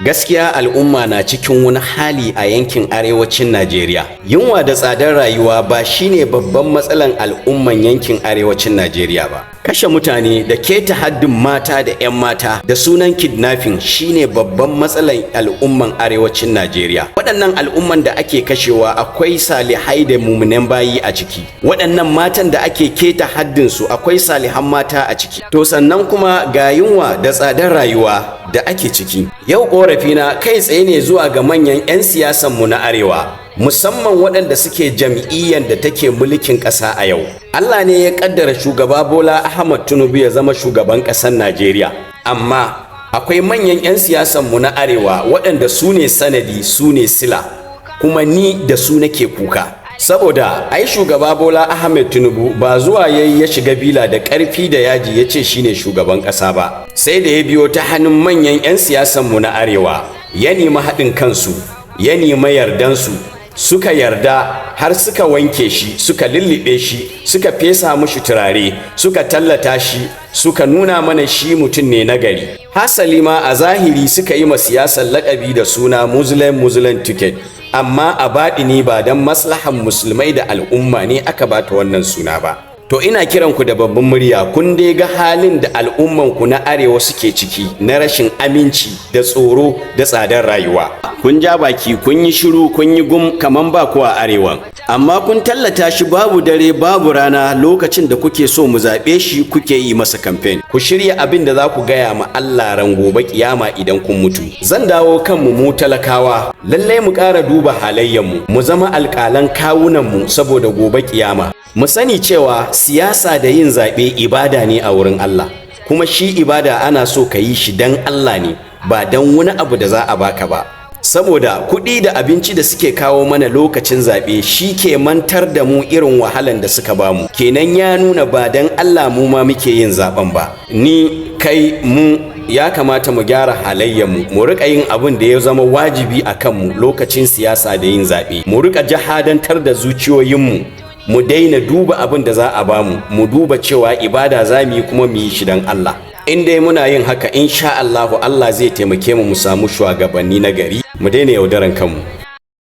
Gaskiya al'umma na cikin wani hali a yankin arewacin Najeriya. Yunwa da tsadar rayuwa ba shine babban matsalan al'umman yankin arewacin Najeriya ba. Kashe mutane da keta haddin mata da 'yan mata da sunan kidnapping shine babban matsalan al'umman arewacin Najeriya. Waɗannan al'umman da ake kashewa akwai salihai da mumunan bayi a ciki. Waɗannan matan da ake keta haddinsu akwai salihan mata a ciki. To sannan kuma ga yunwa da tsadar rayuwa da ake ciki. Yau korafina kai tsaye ne zuwa ga manyan 'yan siyasanmu na Arewa, musamman waɗanda suke jam'iyyar da take mulkin ƙasa a yau. Allah ne ya ƙaddara shugaba Bola Ahmad Tinubu ya zama shugaban ƙasar Najeriya. Amma akwai manyan 'yan siyasanmu na Arewa waɗanda su ne sanadi, su ne sila, kuma ni da su nake kuka. Saboda ai shugaba Bola Ahmed Tinubu ba zuwa yayi ya shiga bila da ƙarfi da yaji ya ce shine shugaban ƙasa ba, sai da ya biyo ta hannun manyan 'yan siyasanmu na Arewa, ya nemi haɗin kansu, ya nemi yardansu, suka yarda har suka wanke shi, suka lullube shi, suka fesa mushi turare, suka tallata shi, suka nuna mana shi mutum ne nagari. Hasali ma a zahiri suka yi ma siyasar laƙabi da suna Muslim ticket. Amma a baɗini ba don maslahan musulmai da al'umma ne aka bata wannan suna ba. To ina kiran ku da babban murya, kun dai ga halin da al'umman ku na Arewa suke ciki na rashin aminci da tsoro da tsadar rayuwa. Kun ja baki, kun yi shiru, kun yi gum kaman ba ku a Arewan. Amma kun tallata shi babu dare babu rana lokacin da kuke so mu zaɓe shi kuke yi masa kamfen. Ku shirya abin da za ku gaya ma Allah ran gobe kiyama idan kun mutu. Zan dawo kanmu mu talakawa, lallai mu ƙara duba halayyanmu, mu zama alƙalan kawunanmu saboda gobe kiyama. Mu sani cewa siyasa da yin zaɓe ibada ne a wurin Allah, kuma shi ibada ana so ka yi shi don Allah ne, ba don wani abu da za a baka ba. Saboda kuɗi da abinci da suke kawo mana lokacin zaɓe shi ke mantar da mu irin wahalan da suka bamu. Kenan ya nuna ba don Allah mu ma muke yin zaɓen ba. Ni, kai, mu ya kamata mu gyara halayyarmu, mu riƙa yin abin da ya zama wajibi a kanmu lokacin siyasa da yin zaɓe. Mu riƙa jahadantar da zuciyoyinmu. Mu daina duba abin da za a bamu, mu duba cewa ibada za mu yi kuma mu yi shi don Allah. In dai muna yin haka insha Allahu Allah zai taimake mu mu samu shugabanni na gari, mu daina yaudaran kanmu.